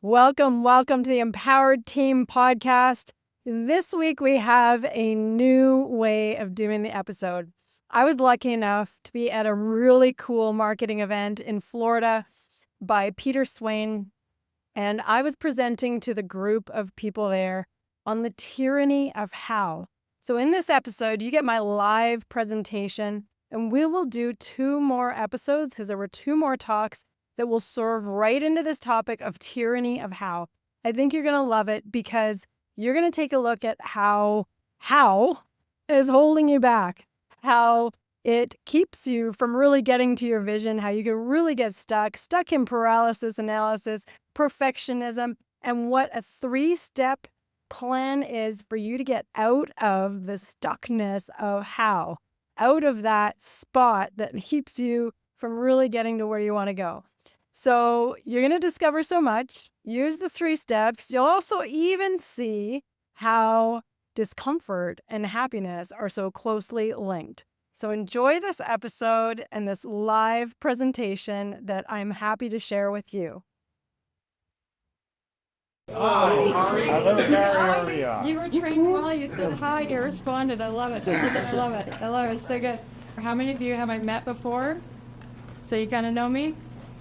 Welcome to the Empowered Team podcast. This week we have a new way of doing the episode. I was lucky enough to be at a really cool marketing event in Florida by Peter Swain, and I was presenting to the group of people there on the tyranny of how. So in this episode, you get my live presentation, and we will do 2 more episodes because there were 2 more talks that will serve right into this topic of tyranny of how. I think you're going to love it because you're going to take a look at how is holding you back, how it keeps you from really getting to your vision, how you can really get stuck in paralysis analysis, perfectionism, and what a 3-step plan is for you to get out of the stuckness of how, out of that spot that keeps you from really getting to where you want to go. So you're going to discover so much. Use the 3 steps. You'll also even see how discomfort and happiness are so closely linked. So enjoy this episode and this live presentation that I'm happy to share with you. Hi, Kari. Hello, Kari. You were trained well. You said hi. You responded. I love it. I love it. So good. How many of you have I met before? So you kind of know me?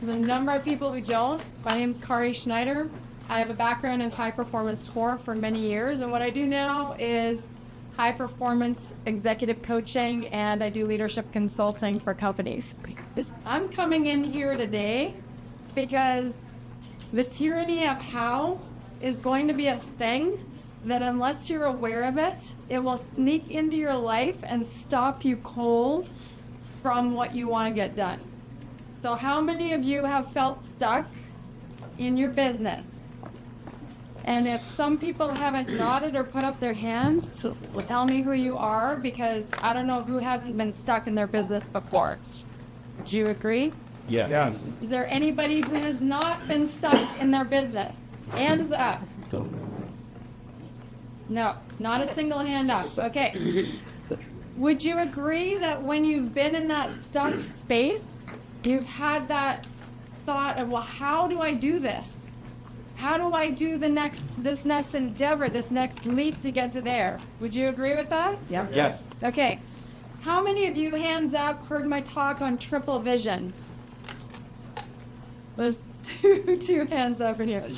There's a number of people who don't. My name is Kari Schneider. I have a background in high-performance sport for many years, and what I do now is high-performance executive coaching, and I do leadership consulting for companies. I'm coming in here today because the tyranny of how is going to be a thing that unless you're aware of it, it will sneak into your life and stop you cold from what you want to get done. So how many of you have felt stuck in your business? And if some people haven't nodded or put up their hands, tell me who you are, because I don't know who hasn't been stuck in their business before. Do you agree? Yes. Is there anybody who has not been stuck in their business? Hands up. No, not a single hand up. Okay. Would you agree that when you've been in that stuck space, you've had that thought of, well, how do I do this? How do I do this next endeavor, this next leap to get to there? Would you agree with that? Yep. Yes. Okay. How many of you, hands up, heard my talk on triple vision? There's two hands up in here.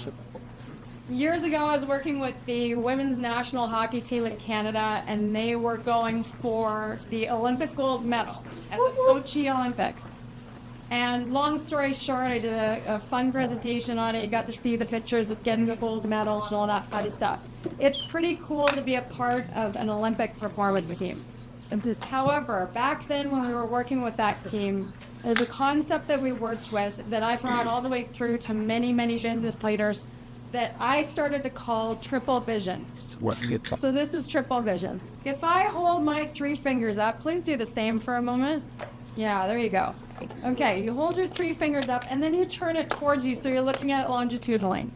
Years ago, I was working with the women's national hockey team in Canada, and they were going for the Olympic gold medal at the Sochi Olympics. And long story short, I did a fun presentation on it. You got to see the pictures of getting the gold medal and all that fun stuff. It's pretty cool to be a part of an Olympic performance team. However, back then when we were working with that team, there's a concept that we worked with that I brought all the way through to many, many business leaders that I started to call triple vision. So this is triple vision. If I hold my 3 fingers up, please do the same for a moment. Yeah, there you go. Okay, you hold your 3 fingers up and then you turn it towards you so you're looking at it longitudinally.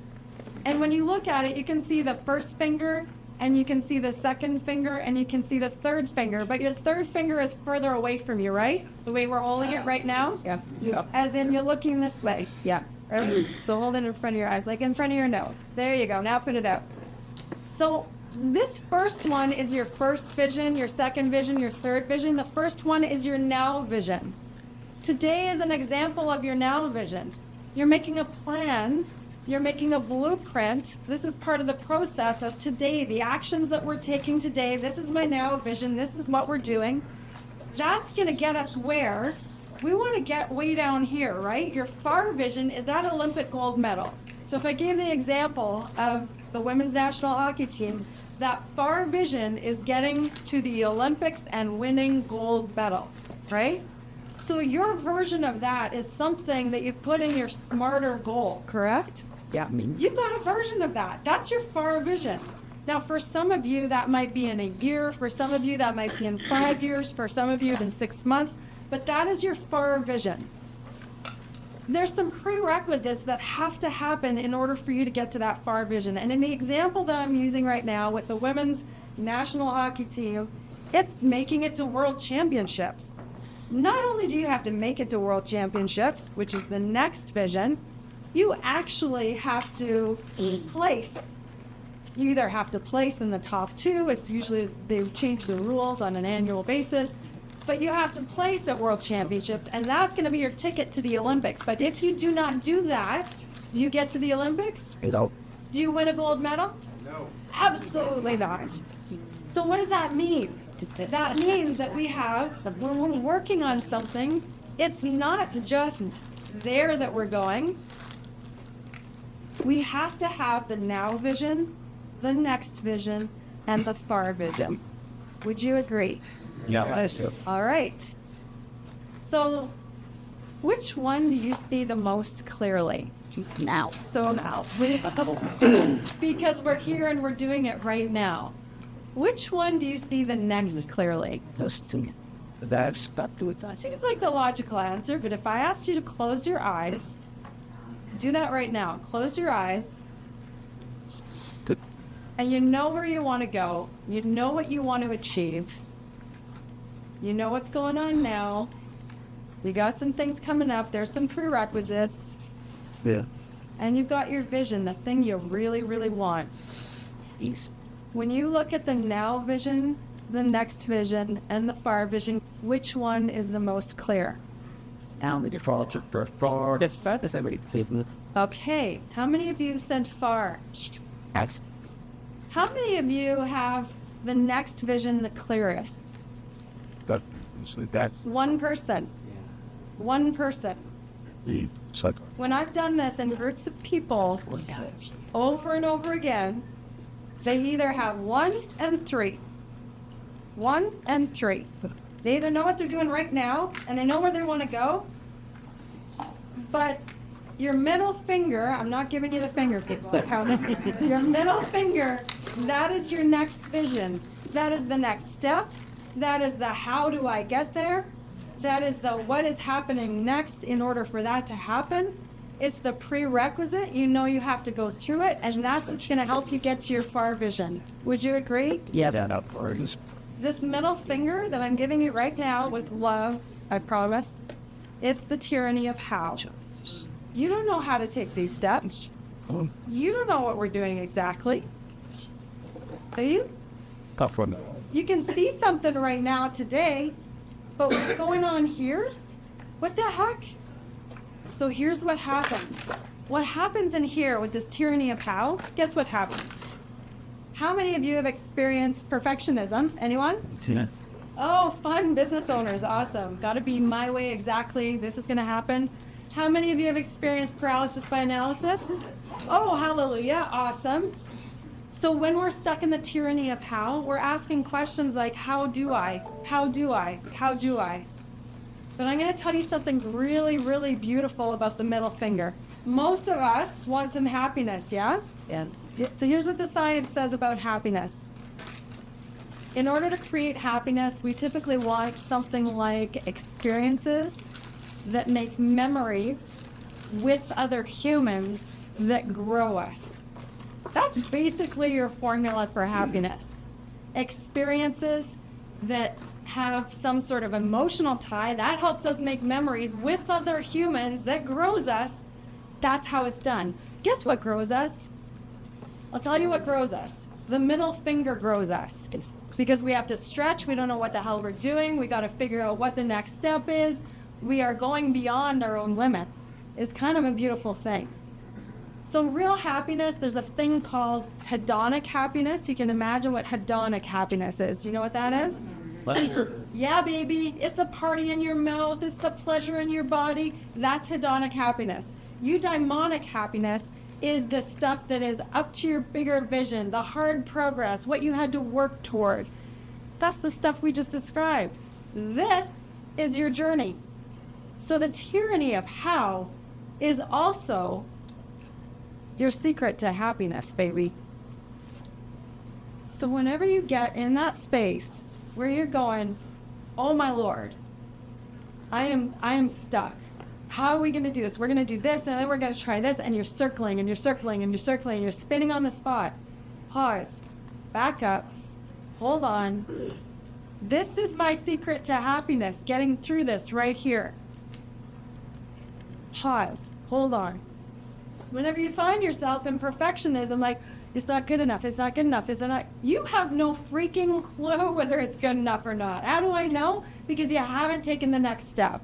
And when you look at it, you can see the first finger and you can see the second finger and you can see the third finger, but your third finger is further away from you, right? The way we're holding it right now? Yeah. As in you're looking this way. Yeah. Right? So hold it in front of your eyes, like in front of your nose. There you go. Now put it out. So this first one is your first vision, your second vision, your third vision. The first one is your now vision. Today is an example of your now vision. You're making a plan. You're making a blueprint. This is part of the process of today, the actions that we're taking today. This is my now vision. This is what we're doing. That's going to get us where? We want to get way down here, right? Your far vision is that Olympic gold medal. So if I gave the example of the women's national hockey team, that far vision is getting to the Olympics and winning gold medal, right? So your version of that is something that you put in your smarter goal, correct? Yeah. You've got a version of that. That's your far vision. Now, for some of you, that might be in a year. For some of you, that might be in 5 years. For some of you, in 6 months. But that is your far vision. There's some prerequisites that have to happen in order for you to get to that far vision. And in the example that I'm using right now with the women's national hockey team, it's making it to world championships. Not only do you have to make it to world championships, which is the next vision, you actually have to place. You either have to place in the top 2. It's usually, they change the rules on an annual basis. But you have to place at World Championships, and that's going to be your ticket to the Olympics. But if you do not do that, do you get to the Olympics? No. Do you win a gold medal? No. Absolutely not. So what does that mean? That means that we have, when we're working on something, it's not just there that we're going. We have to have the now vision, the next vision, and the far vision. Would you agree? Yes. All right. So, which one do you see the most clearly? Now. So now, because we're here and we're doing it right now. Which one do you see the next clearly? That's not to it. Seems like the logical answer, but if I asked you to close your eyes, do that right now. Close your eyes. And you know where you want to go. You know what you want to achieve. You know what's going on now. You got some things coming up. There's some prerequisites. Yeah. And you've got your vision, the thing you really, really want. East. When you look at the now vision, the next vision, and the far vision, which one is the most clear? Now we default to far. That's fat as every people. Okay, how many of you said far? That's How many of you have the next vision the clearest? that. So that. One person. One person. So When I've done this in groups of people over and over again, they either have 1 and 3. 1 and 3. They either know what they're doing right now and they know where they want to go, but your middle finger, I'm not giving you the finger, people, I promise. Your middle finger, that is your next vision. That is the next step. That is the how do I get there. That is the what is happening next in order for that to happen. It's the prerequisite. You know you have to go through it, and that's what's going to help you get to your far vision. Would you agree? yeah, that up for it. This middle finger that I'm giving you right now with love, I promise, it's the tyranny of how. You don't know how to take these steps. You don't know what we're doing exactly. Do you? Tough one. You can see something right now today, but what's going on here? What the heck? So here's what happens. What happens in here with this tyranny of how? Guess what happens? How many of you have experienced perfectionism? Anyone? Yeah. Oh, fun, business owners, awesome. Got to be my way exactly. This is going to happen. How many of you have experienced paralysis by analysis? Oh, hallelujah, awesome. So when we're stuck in the tyranny of how, we're asking questions like, how do I? How do I? How do I? But I'm going to tell you something really, really beautiful about the middle finger. Most of us want some happiness, yeah? Yes. So here's what the science says about happiness. In order to create happiness, we typically want something like experiences that make memories with other humans that grow us. That's basically your formula for happiness. Experiences that have some sort of emotional tie, that helps us make memories with other humans that grows us. That's how it's done. Guess what grows us? I'll tell you what grows us. The middle finger grows us. Because we have to stretch, we don't know what the hell we're doing, we got to figure out what the next step is. We are going beyond our own limits. It's kind of a beautiful thing. So real happiness, there's a thing called hedonic happiness. You can imagine what hedonic happiness is. Do you know what that is? Yeah, baby. It's the party in your mouth. It's the pleasure in your body. That's hedonic happiness. Eudaimonic happiness is the stuff that is up to your bigger vision, the hard progress, what you had to work toward. That's the stuff we just described. This is your journey. So the tyranny of how is also your secret to happiness, baby. So whenever you get in that space where you're going, oh my Lord, I am stuck. How are we going to do this? We're going to do this, and then we're going to try this, and you're circling, and you're circling, and you're circling, and you're spinning on the spot. Pause. Back up. Hold on. This is my secret to happiness, getting through this right here. Pause. Hold on. Whenever you find yourself in perfectionism, like, it's not good enough, it's not good enough, it's not, you have no freaking clue whether it's good enough or not. How do I know? Because you haven't taken the next step.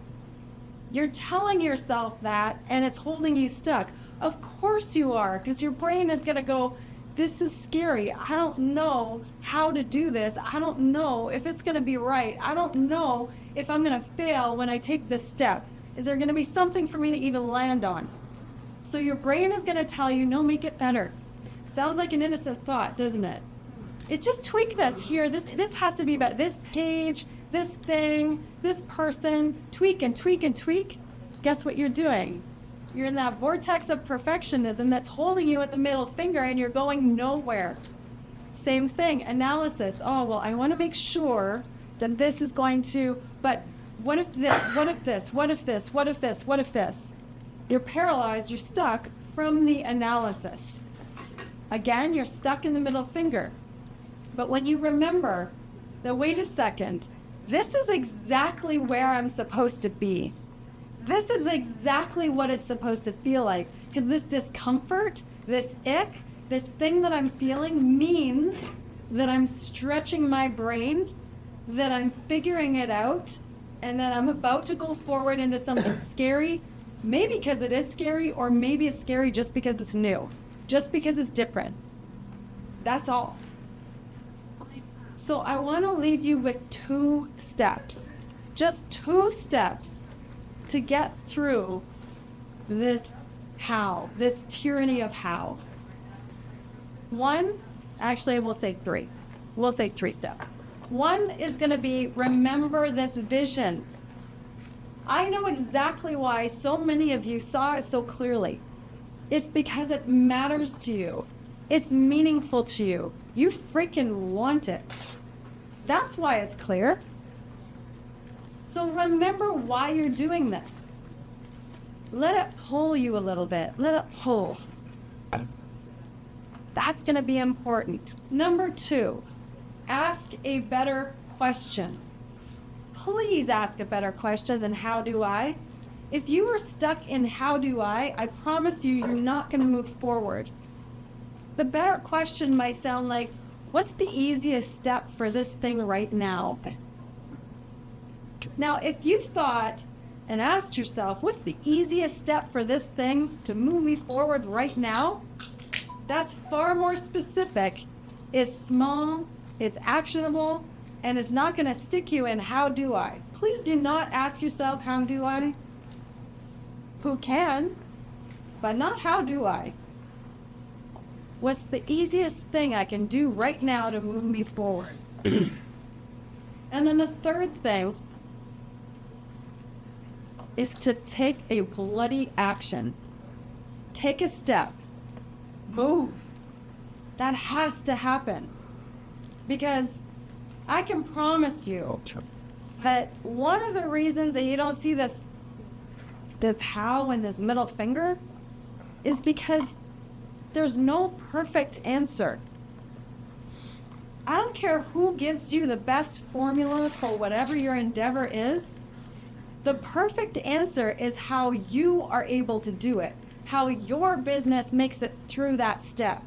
You're telling yourself that, and it's holding you stuck. Of course you are, because your brain is going to go, this is scary. I don't know how to do this. I don't know if it's going to be right. I don't know if I'm going to fail when I take this step. Is there going to be something for me to even land on? So your brain is going to tell you, no, make it better. Sounds like an innocent thought, doesn't it? It just tweak this here. This has to be better. This page, this thing, this person, tweak and tweak and tweak. Guess what you're doing? You're in that vortex of perfectionism that's holding you at the middle finger and you're going nowhere. Same thing, analysis. Oh, well, I want to make sure that this is going to, but what if this, what if this, what if this, what if this, what if this? You're paralyzed, you're stuck from the analysis. Again, you're stuck in the middle finger. But when you remember that, wait a second, this is exactly where I'm supposed to be. This is exactly what it's supposed to feel like. Because this discomfort, this ick, this thing that I'm feeling means that I'm stretching my brain, that I'm figuring it out, and that I'm about to go forward into something scary, maybe because it is scary, or maybe it's scary just because it's new, just because it's different. That's all. So I want to leave you with 2 steps, just 2 steps to get through this this tyranny of how. 1, actually we'll say 3. We'll say 3 steps. 1 is going to be, remember this vision. I know exactly why so many of you saw it so clearly. It's because it matters to you. It's meaningful to you. You freaking want it. That's why it's clear. So remember why you're doing this. Let it pull you a little bit. Let it pull. That's going to be important. Number 2, ask a better question. Please ask a better question than how do I. If you are stuck in how do I promise you, you're not going to move forward. The better question might sound like, what's the easiest step for this thing right now? Now, if you thought and asked yourself, what's the easiest step for this thing to move me forward right now? That's far more specific. It's small, it's actionable, and it's not going to stick you in how do I. Please do not ask yourself, how do I? Who can, but not how do I. What's the easiest thing I can do right now to move me forward? And then the third thing is to take a bloody action. Take a step. Move. That has to happen. Because I can promise you that one of the reasons that you don't see this how in this middle finger is because there's no perfect answer. I don't care who gives you the best formula for whatever your endeavor is. The perfect answer is how you are able to do it, how your business makes it through that step.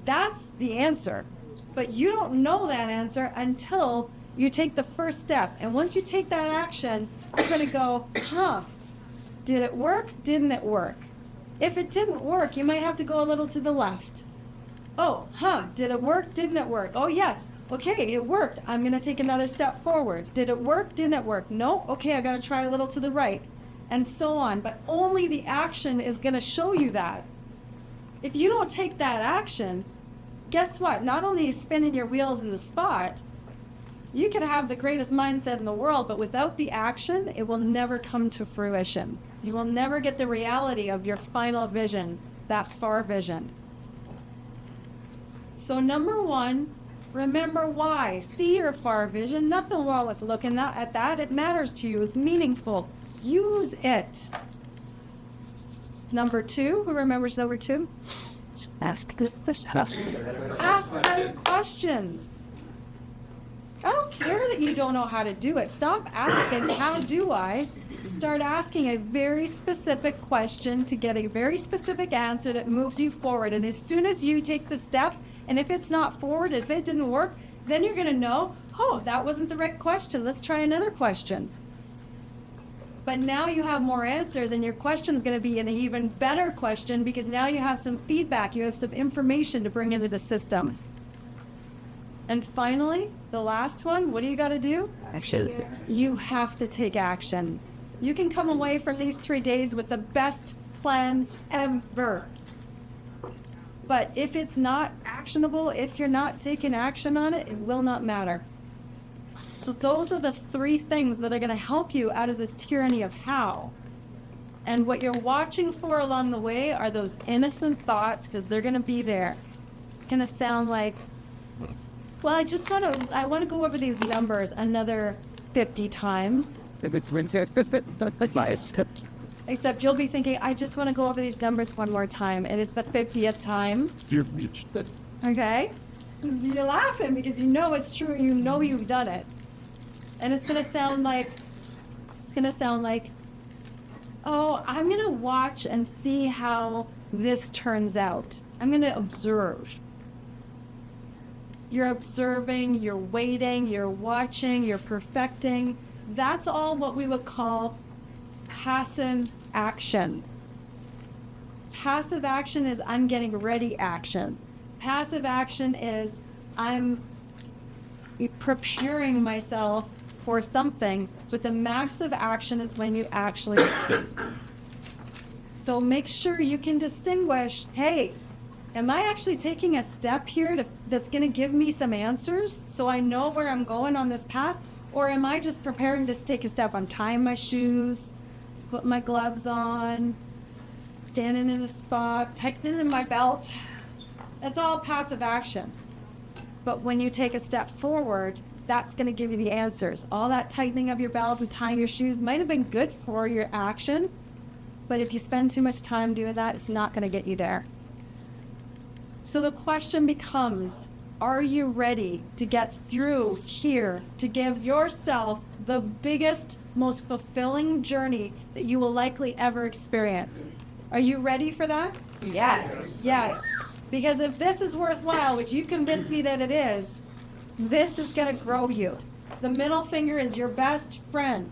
That's the answer. But you don't know that answer until you take the first step. And once you take that action, you're going to go, did it work? Didn't it work? If it didn't work, you might have to go a little to the left. Did it work? Didn't it work? Oh, yes. Okay, it worked. I'm going to take another step forward. Did it work? Didn't it work? No? Okay, I got to try a little to the right. And so on. But only the action is going to show you that. If you don't take that action, guess what? Not only are you spinning your wheels in the spot, you can have the greatest mindset in the world, but without the action, it will never come to fruition. You will never get the reality of your final vision, that far vision. So number 1, remember why. See your far vision. Nothing wrong with looking at that. It matters to you. It's meaningful. Use it. Number 2, who remembers number 2? Ask better questions. I don't care that you don't know how to do it. Stop asking, how do I? Start asking a very specific question to get a very specific answer that moves you forward. And as soon as you take the step, and if it's not forward, if it didn't work, then you're going to know, oh, that wasn't the right question. Let's try another question. But now you have more answers, and your question is going to be an even better question because now you have some feedback, you have some information to bring into the system. And finally, the last one, what do you got to do? Action. You have to take action. You can come away from these 3 days with the best plan ever. But if it's not actionable, if you're not taking action on it, it will not matter. So those are the 3 things that are going to help you out of this tyranny of how. And what you're watching for along the way are those innocent thoughts, because they're going to be there. It's going to sound like, well, I want to go over these numbers another 50 times. Except you'll be thinking, I just want to go over these numbers one more time. It is the 50th time. Okay? You're laughing because you know it's true. You know you've done it. And it's going to sound like, oh, I'm going to watch and see how this turns out. I'm going to observe. You're observing, you're waiting, you're watching, you're perfecting. That's all what we would call passive action. Passive action is I'm getting ready action. Passive action is I'm preparing myself for something, but the massive action is when you actually So make sure you can distinguish, hey, am I actually taking a step here that's going to give me some answers so I know where I'm going on this path? Or am I just preparing to take a step? I'm tying my shoes, put my gloves on, standing in a spot, tightening in my belt. That's all passive action. But when you take a step forward, that's going to give you the answers. All that tightening of your belt and tying your shoes might have been good for your action, but if you spend too much time doing that, it's not going to get you there. So the question becomes, are you ready to get through here, to give yourself the biggest, most fulfilling journey that you will likely ever experience? Are you ready for that? Yes. Yes. Because if this is worthwhile, which you convince me that it is, this is going to grow you. The middle finger is your best friend.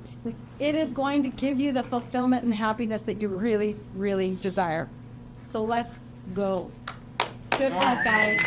It is going to give you the fulfillment and happiness that you really, really desire. So let's go. Good luck, guys.